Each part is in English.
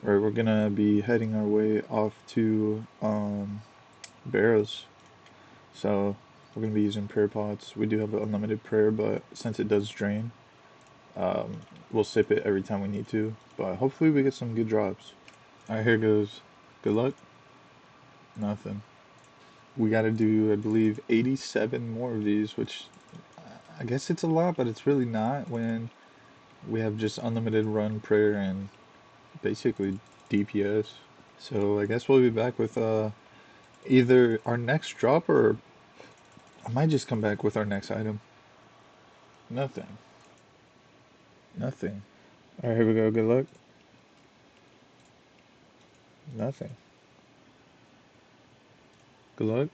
Right, we're gonna be heading our way off to Barrows. So we're gonna be using prayer pots. We do have unlimited prayer, but since it does drain, um, we'll sip it every time we need to. But hopefully we get some good drops. Alright, here goes. Good luck. Nothing. We gotta do, I believe, 87 more of these, which I guess it's a lot, but it's really not when we have just unlimited run, prayer, and basically DPS. So I guess we'll be back with either our next drop or I might just come back with our next item. Nothing. Nothing. Alright, here we go. Good luck. Nothing. Good luck.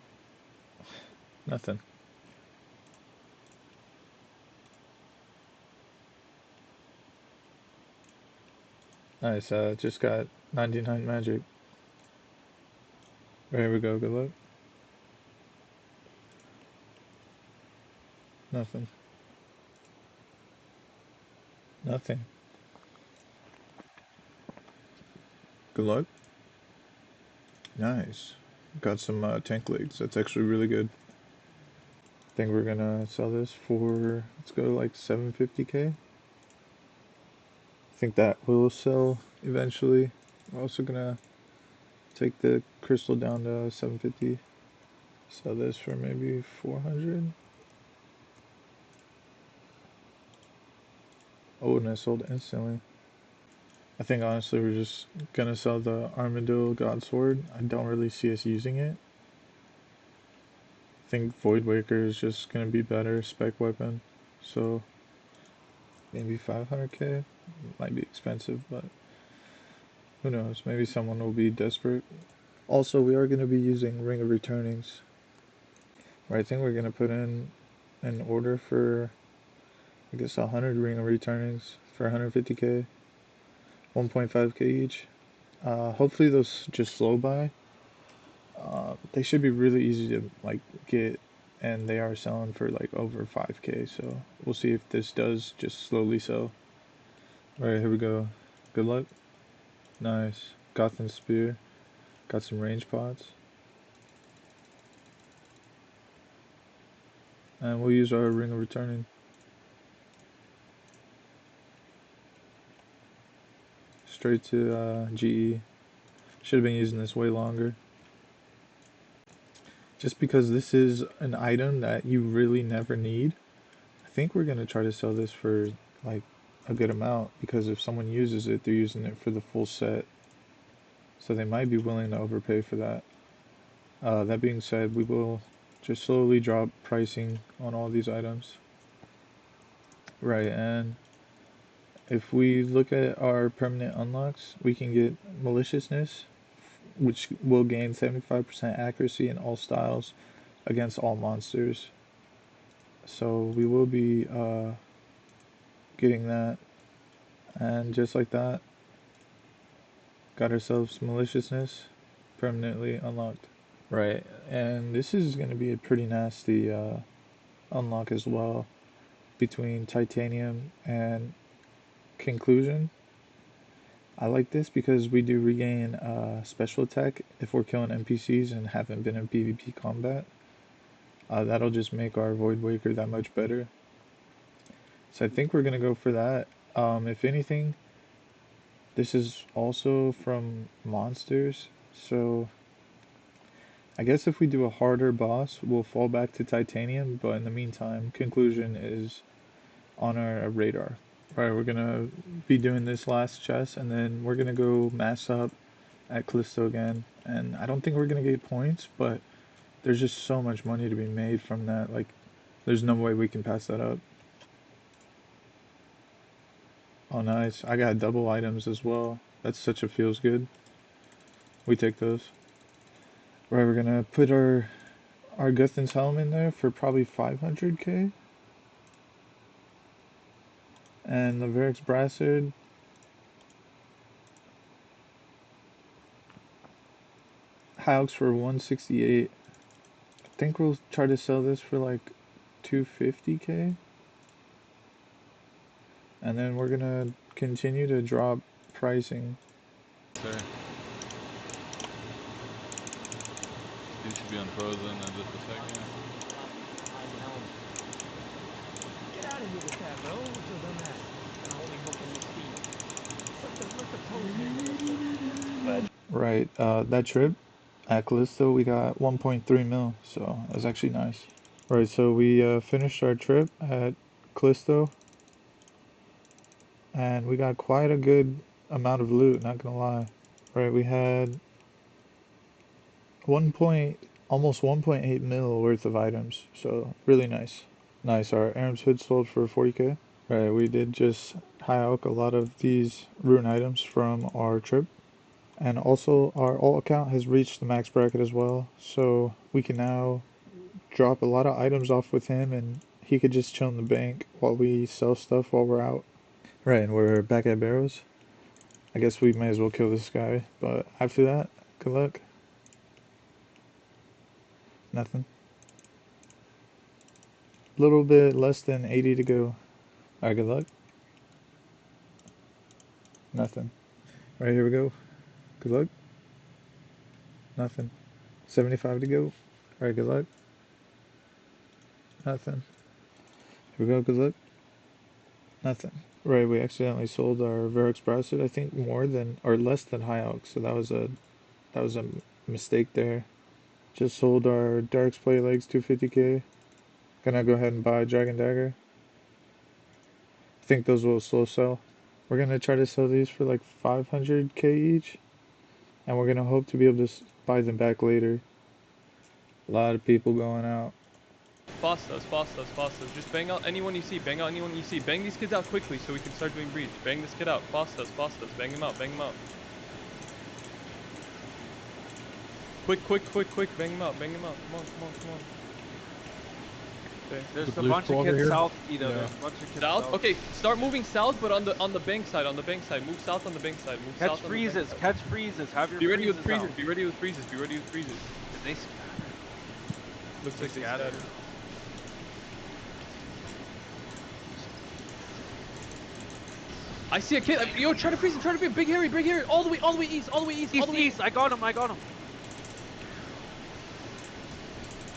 Nothing. Nice. Just got 99 magic. Here we go. Good luck. Nothing. Nothing. Good luck. Nice. Got some tank legs. That's actually really good. I think we're gonna sell this for, let's go like 750k. I think that will sell eventually. We're also gonna take the crystal down to 750. Sell this for maybe 400. Oh, and I sold instantly. I think honestly we're just gonna sell the Armadillo God Sword. I don't really see us using it. I think Void Waker is just gonna be better spec weapon. So maybe 500k. Might be expensive, but who knows? Maybe someone will be desperate. Also, we are gonna be using Ring of Returnings. Right, I think we're gonna put in an order for I guess 100 Ring of Returnings for 150k, 1.5k each. Hopefully those just slow by. They should be really easy to like get, and they are selling for like over 5k. So we'll see if this does just slowly sell. All right, here we go. Good luck. Nice. Gotham Spear. Got some range pots, and we'll use our Ring of Returning straight to GE. Should have been using this way longer. Just because this is an item that you really never need. I think we're gonna try to sell this for like a good amount because if someone uses it, they're using it for the full set. So they might be willing to overpay for that. That being said, we will just slowly drop pricing on all these items. Right, and if we look at our permanent unlocks, we can get maliciousness, which will gain 75% accuracy in all styles against all monsters. So we will be getting that, and just like that, got ourselves maliciousness permanently unlocked. Right, and this is going to be a pretty nasty unlock as well between titanium and conclusion. I like this because we do regain special attack if we're killing NPCs and haven't been in PvP combat. That'll just make our Void Waker that much better. So I think we're gonna go for that. If anything, this is also from monsters, so I guess if we do a harder boss, we'll fall back to titanium, but in the meantime, conclusion is on our radar. Right, we're gonna be doing this last chest, and then we're gonna go mass up at Callisto again. And I don't think we're gonna get points, but there's just so much money to be made from that. Like, there's no way we can pass that up. Oh, nice. I got double items as well. That's such a feels good. We take those. Right, we're gonna put our Guthin's helm in there for probably 500k, and the Varix Brassard. Haux for 168. I think we'll try to sell this for like 250k, and then we're gonna continue to drop pricing. Sir. Speed should be unfrozen in just a second. Get out of here with that, bro. What's your dumb ass? And I'm only booking the speed. Let the pros handle this one. Right, that trip at Callisto, we got 1.3 mil, so it was actually nice. Right, so we finished our trip at Callisto, and we got quite a good amount of loot, not gonna lie. Right, we had almost 1.8 mil worth of items, so really nice. Nice, our Aram's hood sold for 40k. Right, we did just high out a lot of these rune items from our trip. And also, our alt account has reached the max bracket as well, so we can now drop a lot of items off with him, and he could just chill in the bank while we sell stuff while we're out. Right, and we're back at Barrows. I guess we may as well kill this guy, but after that, good luck. Nothing. A little bit less than 80 to go. Alright, good luck. Nothing. Alright, here we go. Good luck. Nothing. 75 to go. Alright, good luck. Nothing. Here we go, good luck. Nothing. Right, we accidentally sold our Verox bracelet, I think more than, or less than High Elk, so that was a mistake there. Just sold our Dark's Play Legs 250k. Gonna go ahead and buy Dragon Dagger. I think those will slow sell. We're gonna try to sell these for like 500k each, and we're gonna hope to be able to buy them back later. A lot of people going out. Fast us. Just bang out anyone you see. Bang out anyone you see. Bang these kids out quickly so we can start doing breach. Bang this kid out. Fast us. Bang him out. Quick. Bang him out. Come on. Okay. There's a bunch of kids south, Ito. Yeah. There's a bunch of kids South? south. Okay, start moving south, but on the bank side. Move south on the bank side. Catch freezes. Have your Be ready with freezes freezes. out. Be ready with freezes. Did they scatter? Looks like they scattered. I see a kid. Yo, try to freeze him. Try to be big hairy. All the way east. East. I got him.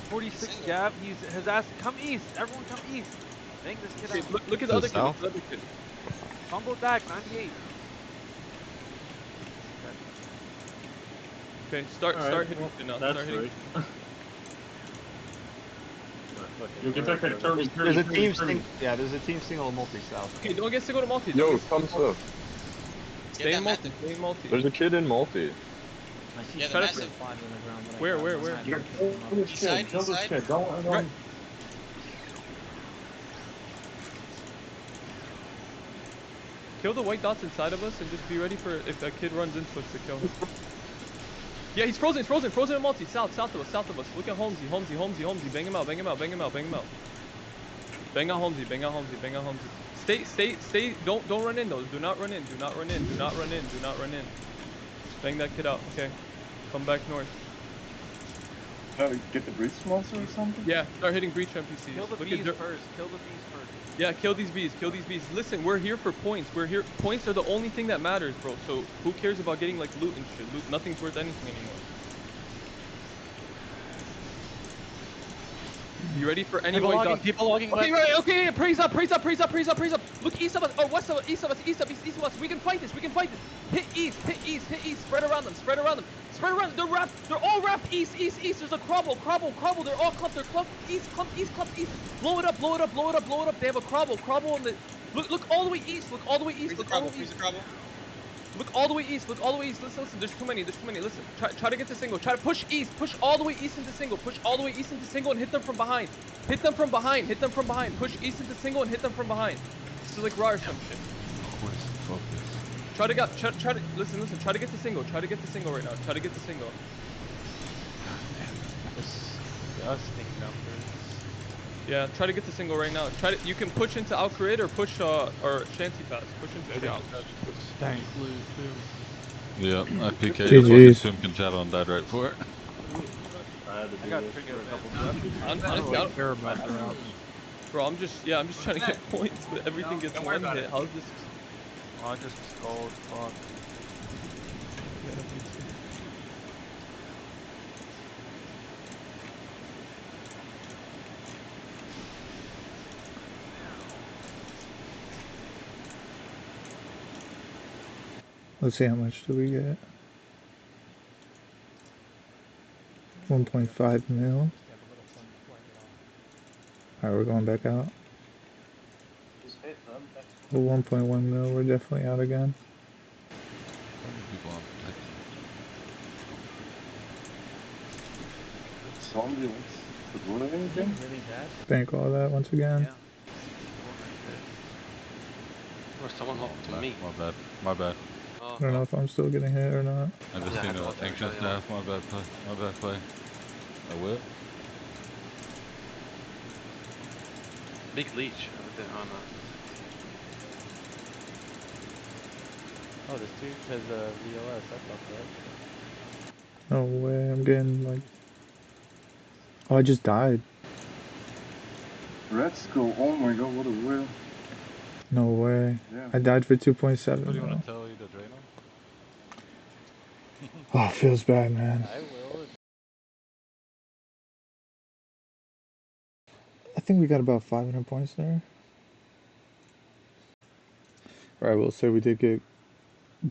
46 Gav. His ass. Come east. Everyone come east. Bang this kid out. Look at the other kid. Combo back. 98. Okay, start hitting now. That's right. There's a team single multi south. Okay, don't get single to multi. Yo, come south. Stay in multi. There's a kid in multi. I see Yeah, try to massive. flies on the ground. Where? East side. Right. Kill the white dots inside of us and just be ready for if a kid runs into us to kill him. Yeah, he's frozen in multi. South of us. Look at Holmesy. Bang him out. Bang out Holmesy. Stay. Don't run in though. Do not run in. Bang that kid out. Okay. Come back north. Get the breach monster or something? Yeah, start hitting breach NPCs. Kill the bees first. Yeah, kill these bees. Listen, we're here for points. Points are the only thing that matters, bro. So who cares about getting like loot and shit? Nothing's worth anything anymore. You ready for any white dots? People logging. Okay, right, okay, praise up. Look east of us, or west of us, east of us. We can fight this. Hit east. Spread around them. They're all wrapped east. There's a crumble. They're all clumped. East. Blow it up. They have a crumble on the. Look all the way east. Freeze the crumble. Look all the way east. Listen. There's too many. Listen. Try to get to single. Try to push east. Push all the way east into single. And hit them from behind. Push east into single and hit them from behind. This is like raw or some shit. Try to listen. Try to get to single. Right now. Try to get to single. Disgusting numbers. Yeah, try to get to single right now. You can push into Al-Qarid or push or Shanty Pass. Push into Shanty Pass. Thanks. Yeah, I PK'd GG's. fucking Tomb Conchavo and died right for it. I had to I do got this. triggered a couple Honestly, I don't bro, I'm just trying to get points, but everything gets one hit. How's this? I just scold. Fuck. Let's see how much do we get. 1.5 mil. Just have a little fun playing it off. Alright, we're going back out. Well, 1.1 mil, we're definitely out again. So many people on protection. Somebody wants to donate Is it anything? really bad? Bank all that once again. Yeah. 400. Or someone Oh, hopped to me. my bad. My bad. Oh, I don't know if I'm still getting hit or not. I just yeah, I seen had to the watch out for ancient Jelly. staff. My bad play. My bad play. I will. Big leech over there on Oh, this dude has a VOS. I fuck that. No way, I'm getting like... Oh, I just died. Red Skull, oh my god, what a whale. No way. Yeah. I died for 2.7 What do you want mil. to tell you to drain them? Oh, it feels bad, man. I will. I think we got about 500 points there. Or I will say we did get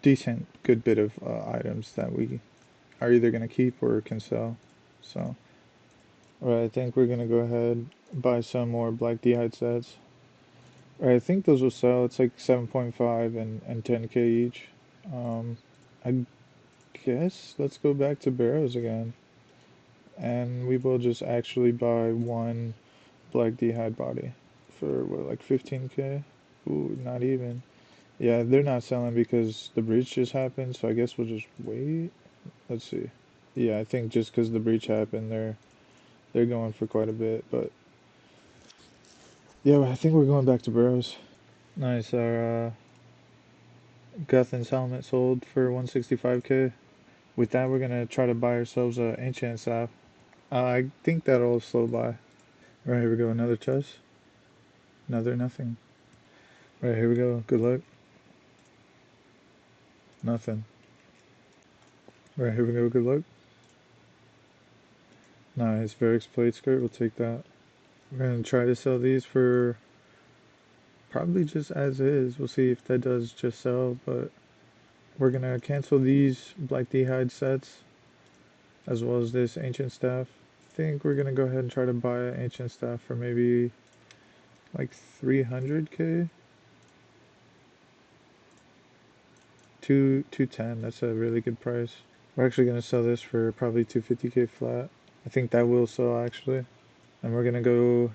decent, good bit of items that we are either going to keep or can sell. So, alright, I think we're going to go ahead and buy some more black d'hide sets. Alright, I think those will sell. It's like 7.5 and 10k each. I guess let's go back to barrows again. And we will just actually buy one black d'hide body for what, like 15k? Ooh, not even. Yeah, they're not selling because the breach just happened, so I guess we'll just wait. Let's see. Yeah, I think just because the breach happened, they're going for quite a bit, but yeah, I think we're going back to Burrows. Nice. Our Guthin's helmet sold for 165k. With that, we're gonna try to buy ourselves a ancient staff. I think that'll slow by. Right, here we go. Another chest. Another nothing. Right, here we go. Good luck. Nothing. Right, here we go. Good luck. Nice. Varix plate skirt. We'll take that. We're gonna try to sell these for probably just as is. We'll see if that does just sell, but we're gonna cancel these black d'hide sets as well as this ancient staff. I think we're gonna go ahead and try to buy an ancient staff for maybe like 300k. 210. That's a really good price. We're actually gonna sell this for probably 250k flat. I think that will sell actually. And we're gonna go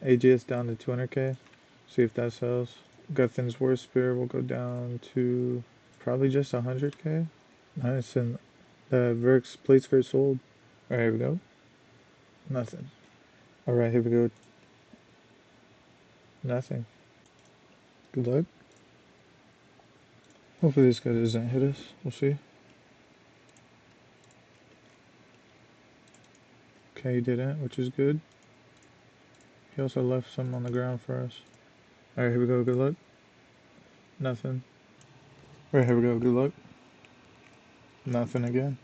AGS down to 200k. See if that sells. Guthin's War Spear will go down to probably just 100k. Nice, and the Verx plate skirt sold. Alright, here we go. Nothing. Alright, here we go. Nothing. Good luck. Hopefully this guy doesn't hit us. We'll see. Okay, he didn't, which is good. He also left some on the ground for us. Alright, here we go. Good luck. Nothing. Alright, here we go. Good luck. Nothing again.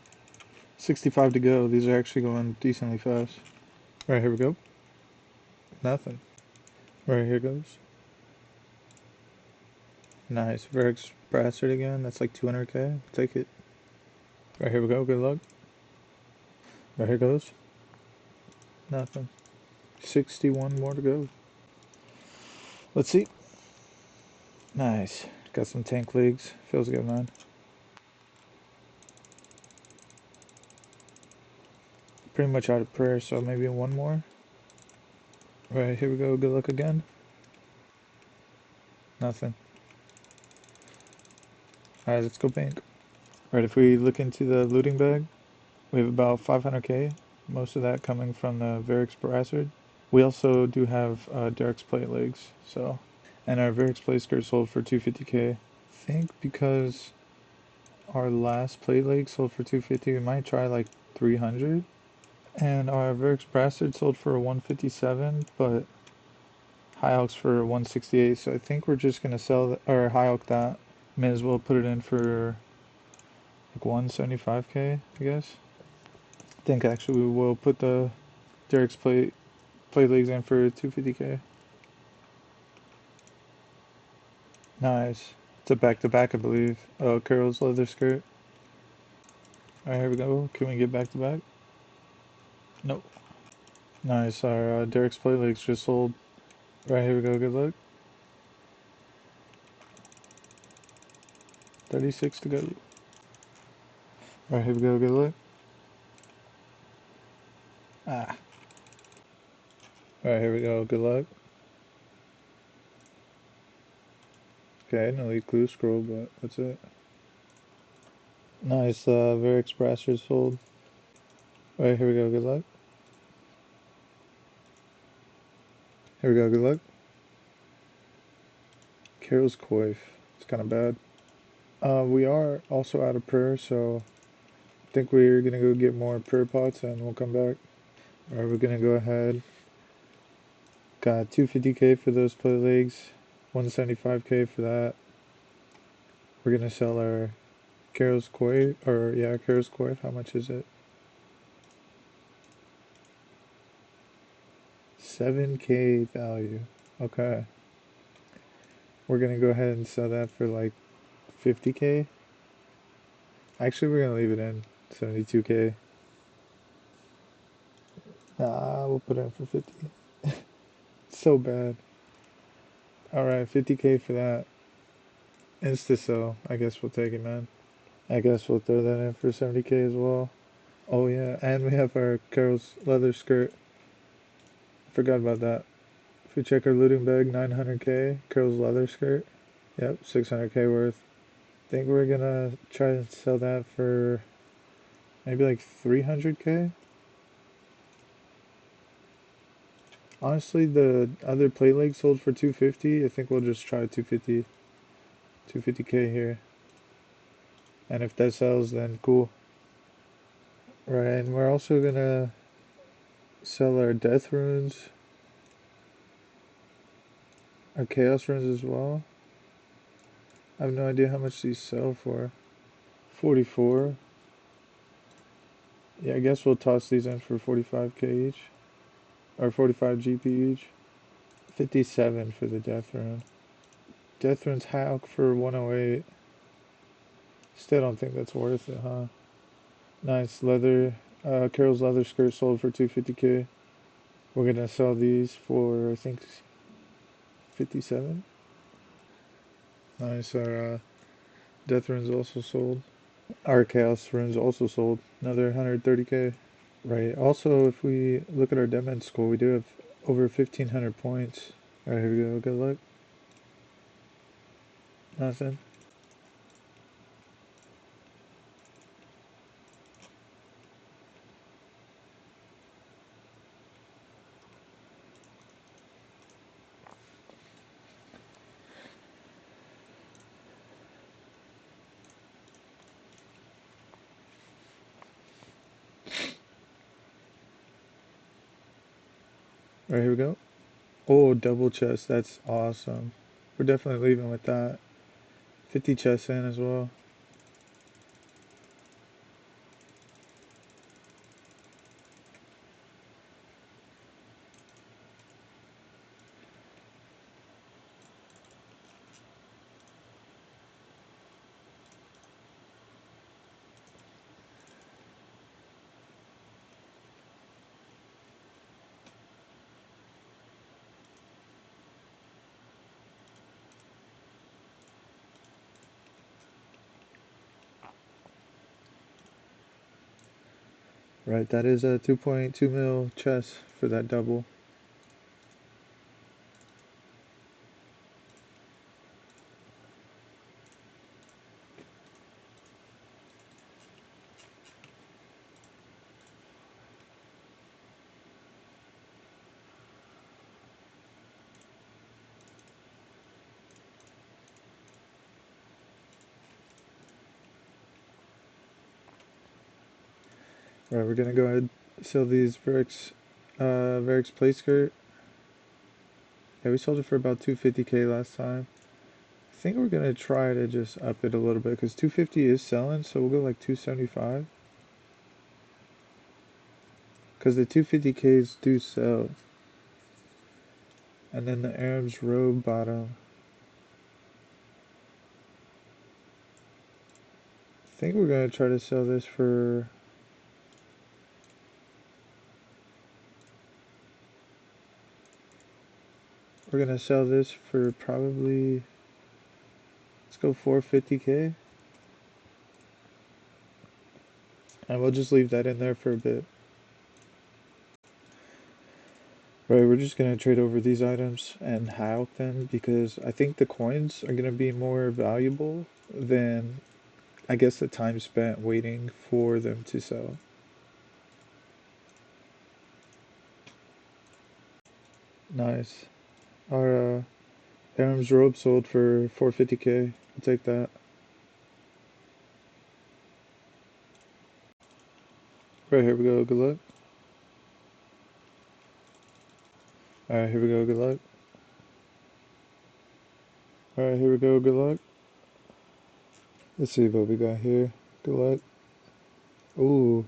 65 to go. These are actually going decently fast. Alright, here we go. Nothing. Alright, here goes. Nice. Verx Brassard again. That's like 200k. Take it. Right, here we go. Good luck. Right, here goes. Nothing. 61 more to go. Let's see. Nice. Got some tank leagues. Feels good, man. Pretty much out of prayer, so maybe one more. Right, here we go. Good luck again. Nothing. Alright, let's go bank. Right, if we look into the looting bag, we have about 500k. Most of that coming from the Varix Brassard. We also do have Derek's plate legs, so. And our Varix plate skirt sold for 250k. I think because our last plate leg sold for 250, we might try like 300. And our Varix Brassard sold for 157, but High Elk's for 168, so I think we're just gonna sell or High Elk that. May as well put it in for like 175k, I guess. I think actually we will put the Derek's plate legs in for 250k. Nice. It's a back-to-back, I believe. Oh, Carol's leather skirt. Alright, here we go. Can we get back-to-back? Nope. Nice. Our Derek's plate legs just sold. Right, here we go. Good luck. 36 to go. Alright, here we go. Good luck. Ah. Alright, here we go. Good luck. Okay, no lead clue scroll, but that's it. Nice. Very express just sold. Alright, here we go. Good luck. Here we go. Good luck. Carol's coif. It's kind of bad. We are also out of prayer, so I think we're gonna go get more prayer pots and we'll come back. Alright, we're gonna go ahead. Got 250k for those play legs, 175k for that. We're gonna sell our Carol's coif, or yeah, Carol's coif. How much is it? 7k value. Okay. We're gonna go ahead and sell that for like 50k. Actually, we're gonna leave it in 72k. Nah, we'll put it in for 50. So bad. Alright, 50k for that. Insta sell. I guess we'll take it, man. I guess we'll throw that in for 70k as well. Oh yeah, and we have our Carol's leather skirt. Forgot about that. If we check our looting bag, 900k. Carol's leather skirt. Yep, 600k worth. Think we're gonna try and sell that for maybe like 300k. Honestly, the other plate leg sold for 250. I think we'll just try 250, 250k here. And if that sells, then cool. Right, and we're also gonna sell our death runes, our chaos runes as well. I have no idea how much these sell for. 44. Yeah, I guess we'll toss these in for 45k each. Or 45 GP each. 57 for the death rune. Death rune's hack for 108. Still don't think that's worth it, huh? Nice leather. Carol's leather skirt sold for 250k. We're gonna sell these for, I think, 57. Nice. Our death rune's also sold. Our chaos rune's also sold. Another 130k. Right. Also, if we look at our Deadman score, we do have over 1,500 points. Alright, here we go. Good luck. Nothing. Alright, here we go. Oh, double chest. That's awesome. We're definitely leaving with that. 50 chests in as well. Right, that is a 2.2 mil chest for that double. Right, we're gonna go ahead and sell these Varix plate skirt. Yeah, we sold it for about 250k last time. I think we're gonna try to just up it a little bit because 250 is selling, so we'll go like 275. Because the 250ks do sell. And then the Arab's robe bottom. think we're gonna try to sell this for. We're gonna sell this for probably. Let's go 450K. And we'll just leave that in there for a bit. Right, we're just gonna trade over these items and halve them because I think the coins are gonna be more valuable than I guess the time spent waiting for them to sell. Nice. Our Aram's robe sold for 450K. I'll take that. Right, here we go. Good luck. Alright, here we go. Good luck. Alright, here we go. Good luck. Let's see what we got here. Good luck. Ooh,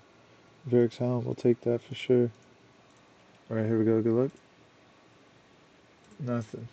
Varric's helm. We'll take that for sure. Alright, here we go. Good luck. Nothing.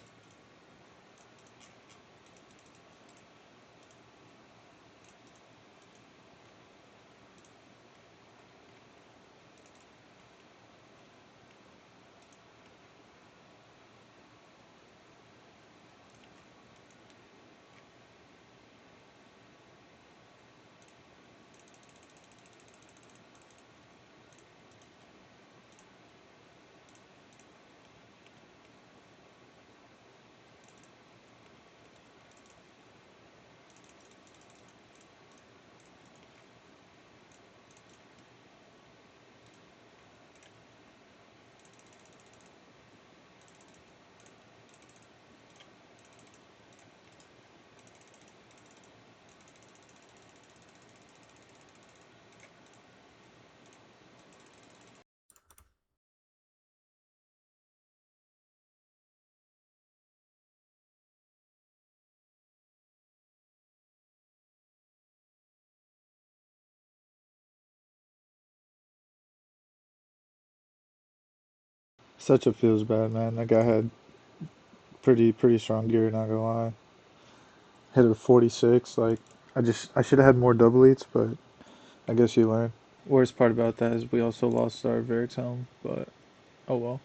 Such a feels bad, man. That guy had pretty strong gear, not gonna lie. Hit a 46, like I should have had more double eats, but I guess you learn. Worst part about that is we also lost our Varric's helm, but oh well.